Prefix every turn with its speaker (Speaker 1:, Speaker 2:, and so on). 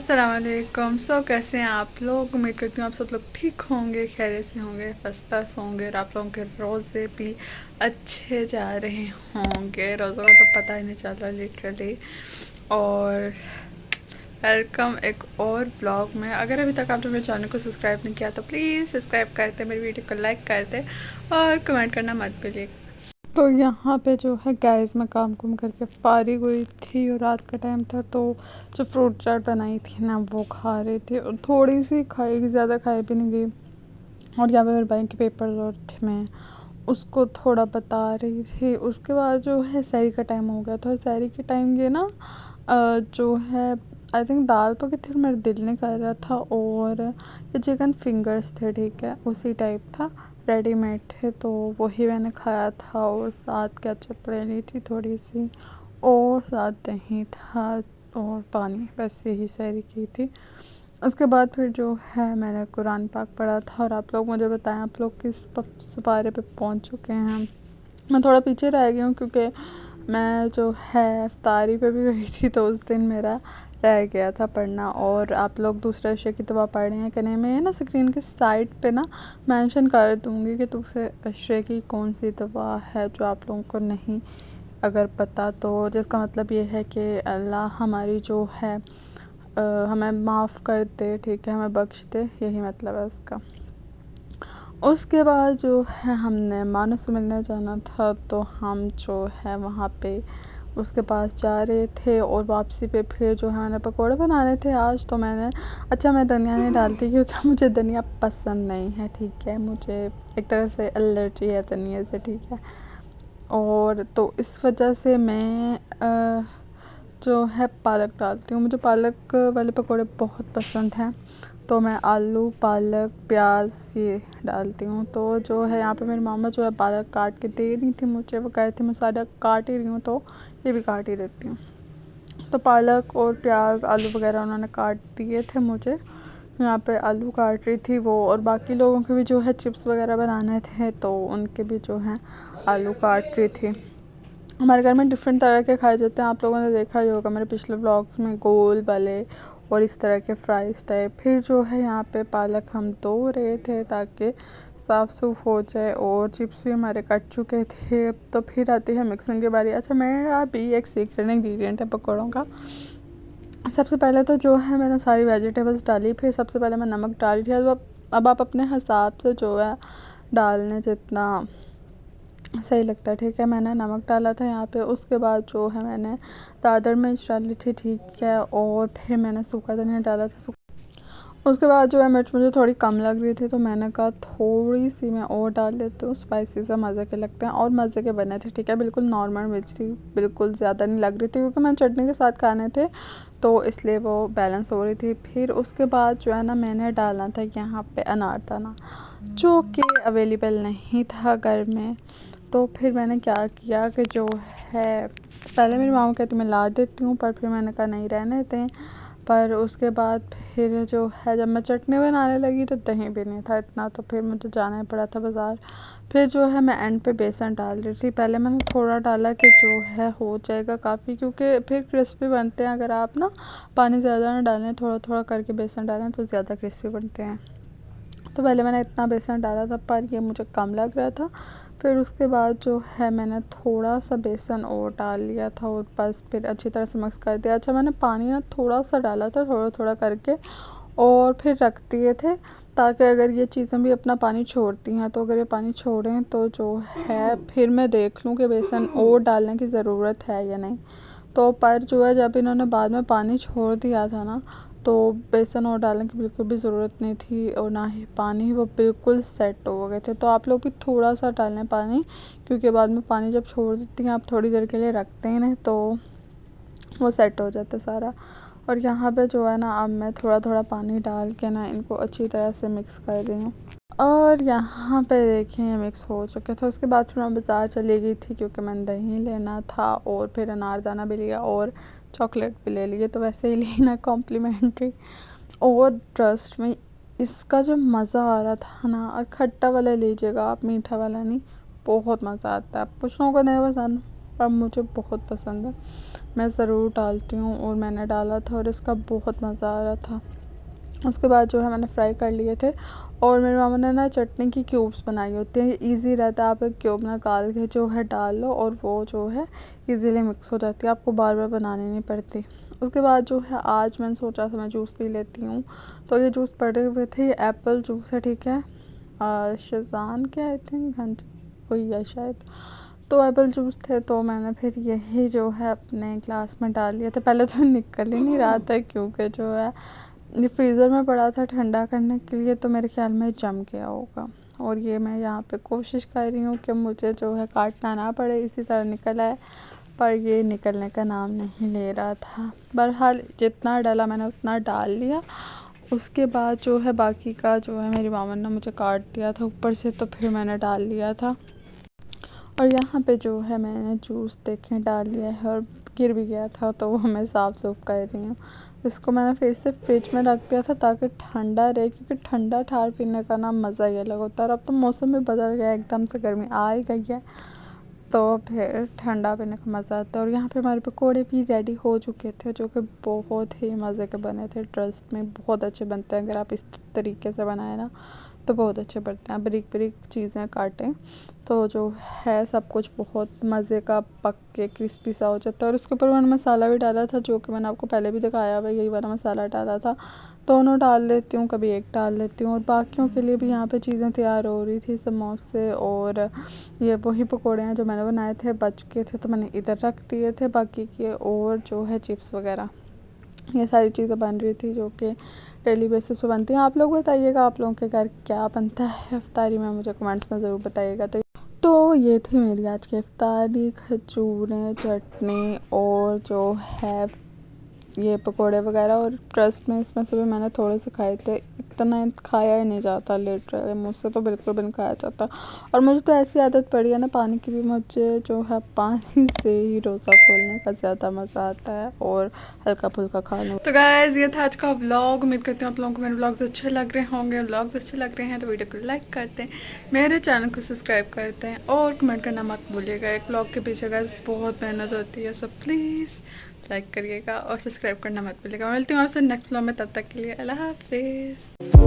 Speaker 1: अस्सलाम वालेकुम। कैसे हैं आप लोग? उम्मीद करती हूँ आप सब लोग ठीक होंगे, खैरियत से होंगे, फर्स्ट क्लास होंगे और आप लोगों के रोज़े भी अच्छे जा रहे होंगे। रोज़ों का तो पता ही नहीं चल रहा लिटरली। और वेलकम एक और ब्लॉग में। अगर अभी तक आपने मेरे चैनल को सब्सक्राइब नहीं किया तो प्लीज़ सब्सक्राइब करते, मेरी वीडियो को लाइक करते और कमेंट करना मत भूलिएगा। तो यहाँ पे जो है गैस में काम कुम करके फारिग हुई थी और रात का टाइम था, तो जो फ्रूट चाट बनाई थी ना वो खा रही थी और थोड़ी सी खाई, ज़्यादा खाई भी नहीं गई। और यहाँ पे मेरे भाई के पेपर और थे, मैं उसको थोड़ा बता रही थी। उसके बाद जो है सहरी का टाइम हो गया था। सहरी के टाइम ये ना जो है आई थिंक दाल पकी थी, मेरा दिल नहीं कर रहा था। और ये चिकन फिंगर्स थे, ठीक है, उसी टाइप था, रेडीमेड थे, तो वही मैंने खाया था। और साथ केचप ले ली थी थोड़ी सी, और साथ दही था और पानी, बस यही सहरी की थी। उसके बाद फिर जो है मैंने कुरान पाक पढ़ा था। और आप लोग मुझे बताएं आप लोग किस सुपारे पे पहुंच चुके हैं। मैं थोड़ा पीछे रह गई हूँ क्योंकि मैं जो है इफ्तारी पे भी गई थी, तो उस दिन मेरा रह गया था पढ़ना। और आप लोग दूसरे अशरे की दुआ पढ़ रहे हैं कि नहीं, मैं ना स्क्रीन के साइड पे ना मेंशन कर दूँगी कि दूसरे अशरे की कौन सी दुआ है जो आप लोगों को नहीं अगर पता, तो जिसका मतलब ये है कि अल्लाह हमारी जो है हमें माफ़ कर दे, ठीक है, हमें बख्श दे, यही मतलब है उसका। उसके बाद जो है हमने मानो से मिलने जाना था, तो हम जो है वहाँ पे उसके पास जा रहे थे। और वापसी पे फिर जो है मैंने पकोड़े बनाने थे आज, तो मैंने मैं धनिया नहीं डालती क्योंकि मुझे धनिया पसंद नहीं है, ठीक है, मुझे एक तरह से एलर्जी है धनिया से, ठीक है। और तो इस वजह से मैं जो है पालक डालती हूँ। मुझे पालक वाले पकोड़े बहुत पसंद हैं, तो मैं आलू, पालक, प्याज ये डालती हूँ। तो जो है यहाँ पे मेरी मामा जो है पालक काट के दे रही थी मुझे, वो कह रही थी मैं सारा काट ही रही हूँ तो ये भी काट ही देती हूँ। तो पालक और प्याज, आलू वगैरह उन्होंने काट दिए थे मुझे। यहाँ पे आलू काट रही थी वो, और बाकी लोगों के भी जो है चिप्स वगैरह बनाने थे, तो उनके भी जो है आलू काट रही थी। हमारे घर में डिफरेंट तरह के खाए जाते हैं, आप लोगों ने देखा ही होगा मेरे पिछले व्लॉग्स में, गोल वाले और इस तरह के फ्राइज़ टाइप। फिर जो है यहाँ पे पालक हम धो रहे थे ताकि साफ़ सूफ हो जाए, और चिप्स भी हमारे कट चुके थे। तो फिर आती है मिक्सिंग की बारी। अच्छा, मेरा भी एक सीक्रेट इंग्रेडिएंट है पकौड़ों का। सबसे पहले तो जो है मैंने सारी वेजिटेबल्स डाली, फिर सबसे पहले मैं नमक डाली थी। अब आप अपने हिसाब से जो है डालने जितना सही लगता है, ठीक है। मैंने नमक डाला था यहाँ पे। उसके बाद जो है मैंने दादर मिर्च डाली थी, ठीक है, और फिर मैंने सूखा धनिया डाला था। उसके बाद जो है मिर्च मुझे थोड़ी कम लग रही थी, तो मैंने कहा थोड़ी सी मैं और डाल लेती हूँ, स्पाइसी से मज़े के लगते हैं। और मज़े के बने थे, ठीक है, बिल्कुल नॉर्मल मिर्च थी, बिल्कुल ज़्यादा नहीं लग रही थी क्योंकि मैंने चटनी के साथ खाने थे, तो इसलिए वो बैलेंस हो रही थी। फिर उसके बाद जो है ना मैंने डालना था यहाँ पे अनारदाना, जो कि अवेलेबल नहीं था घर में। तो फिर मैंने क्या किया कि जो है पहले मेरी मामा कहती मैं ला देती हूँ, पर फिर मैंने कहा नहीं, रहने दें। पर उसके बाद फिर जो है जब मैं चटनी बनाने लगी तो दही भी नहीं था इतना, तो फिर मुझे जाना ही पड़ा था बाज़ार। फिर जो है मैं एंड पे बेसन डाल रही थी। पहले मैंने थोड़ा डाला कि जो है हो जाएगा काफ़ी, क्योंकि फिर क्रिस्पी बनते हैं। अगर आप ना पानी ज़्यादा ना डालें, थोड़ा थोड़ा करके बेसन डालें तो ज़्यादा क्रिस्पी बनते हैं। तो पहले मैंने इतना बेसन डाला था, पर ये मुझे कम लग रहा था। फिर उसके बाद जो है मैंने थोड़ा सा बेसन और डाल लिया था, और बस फिर अच्छी तरह से मिक्स कर दिया। अच्छा, मैंने पानी ना थोड़ा सा डाला था, थोड़ा थोड़ा करके, और फिर रख दिए थे ताकि अगर ये चीज़ें भी अपना पानी छोड़ती हैं, तो अगर ये पानी छोड़ें तो जो है फिर मैं देख लूँ कि बेसन और डालने की ज़रूरत है या नहीं। तो पर जो है जब इन्होंने बाद में पानी छोड़ दिया था ना, तो बेसन और डालने की बिल्कुल भी ज़रूरत नहीं थी, और ना ही पानी, वो बिल्कुल सेट हो गए थे। तो आप लोग भी थोड़ा सा डालें पानी, क्योंकि बाद में पानी जब छोड़ देती हैं आप थोड़ी देर के लिए रखते हैं ना, तो वो सेट हो जाता है सारा। और यहाँ पे जो है ना अब मैं थोड़ा थोड़ा पानी डाल के ना इनको अच्छी तरह से मिक्स कर रही हूँ। और यहाँ पे देखिए ये मिक्स हो चुके थे। उसके बाद फिर मैं बाज़ार चली गई थी क्योंकि मैंने दही लेना था, और फिर अनारदाना भी लिया और चॉकलेट भी ले लिए, तो वैसे ही ली ना कॉम्प्लीमेंट्री। और ट्रस्ट में इसका जो मज़ा आ रहा था ना, और खट्टा वाला लीजिएगा आप, मीठा वाला नहीं, बहुत मज़ा आता है। कुछ लोगों को नहीं पसंद, और मुझे बहुत पसंद है, मैं ज़रूर डालती हूँ और मैंने डाला था और इसका बहुत मज़ा आ रहा था। उसके बाद जो है मैंने फ्राई कर लिए थे और मेरी मामा ने ना चटनी की क्यूब्स बनाई होती हैं, ईज़ी रहता है, आप एक क्यूब निकाल के जो है डाल लो और वो जो है ईज़िली मिक्स हो जाती है, आपको बार बार बनानी नहीं पड़ती। उसके बाद जो है आज मैंने सोचा था मैं जूस पी लेती हूँ, तो ये जूस पड़े हुए थे, ये एप्पल जूस है, ठीक है, शेज़ान के आई थिंक, हाँ जी वही है शायद। तो एप्पल जूस थे तो मैंने फिर यही जो है अपने ग्लास में डाल लिया था। पहले तो निकल ही नहीं रहा था क्योंकि जो है ये फ्रीज़र में पड़ा था ठंडा करने के लिए, तो मेरे ख्याल में जम गया होगा। और ये मैं यहाँ पे कोशिश कर रही हूँ कि मुझे जो है काटना ना पड़े, इसी तरह निकल आए, पर ये निकलने का नाम नहीं ले रहा था। बहरहाल जितना डाला मैंने उतना डाल लिया। उसके बाद जो है बाकी का जो है मेरी मामा ने मुझे काट दिया था ऊपर से, तो फिर मैंने डाल लिया था। और यहाँ पे जो है मैंने जूस देखें डाल लिया है और गिर भी गया था, तो वो मैं साफ़ सूफ कर रही हूँ। इसको मैंने फिर से फ्रिज में रख दिया था ताकि ठंडा रहे, क्योंकि ठंडा ठार पीने का ना मज़ा ही अलग होता है। और अब तो मौसम भी बदल गया, एकदम से गर्मी आ ही गई है, तो फिर ठंडा पीने का मज़ा आता है। और यहाँ पे हमारे पकोड़े भी रेडी हो चुके थे, जो कि बहुत ही मज़े के बने थे। ट्रस्ट में बहुत अच्छे बनते हैं, अगर आप इस तरीके से बनाए ना तो बहुत अच्छे बनते हैं। बारीक बारीक चीज़ें काटें तो जो है सब कुछ बहुत मज़े का पक के क्रिस्पी सा हो जाता है। और उसके ऊपर मैंने मसाला भी डाला था, जो कि मैंने आपको पहले भी दिखाया हुआ, यही वाला मसाला डाला था। दोनों डाल लेती हूँ, कभी एक डाल लेती हूँ। और बाकियों के लिए भी यहाँ पे चीज़ें तैयार हो रही थी, समोसे और ये वही पकोड़े हैं जो मैंने बनाए थे, बच के थे तो मैंने इधर रख दिए थे बाकी के। और जो है चिप्स वगैरह, ये सारी चीज़ें बन रही थी जो कि डेली बेसिस पे बनती हैं। आप लोग बताइएगा आप लोगों के घर क्या बनता है इफ्तारी में, मुझे कमेंट्स में ज़रूर बताइएगा। तो ये थी मेरी आज की इफ्तारी, खजूरें, चटनी और जो है ये पकोड़े वगैरह। और ट्रस्ट में इसमें से भी मैंने थोड़े से खाए थे, इतना खाया ही नहीं जाता लिटरली, मुझसे तो बिल्कुल भी नहीं खाया जाता। और मुझे तो ऐसी आदत पड़ी है ना पानी की भी, मुझे जो है पानी से ही रोज़ा खोलने का ज़्यादा मज़ा आता है और हल्का फुल्का खाने। तो गाइस ये था आज का व्लॉग। उम्मीद करती हूँ आप लोगों को मेरे व्लॉग्स अच्छे लग रहे होंगे। व्लॉग्स अच्छे लग रहे हैं तो वीडियो को लाइक करते हैं, मेरे चैनल को सब्सक्राइब करते हैं और कमेंट करना मत भूलिएगा। एक व्लॉग के पीछे गाइस बहुत मेहनत होती है, सो प्लीज़ लाइक करिएगा और सब्सक्राइब करना मत भूलिएगा। मिलती हूँ आपसे नेक्स्ट व्लॉग में, तब तक के लिए अल्लाह हाफिज़।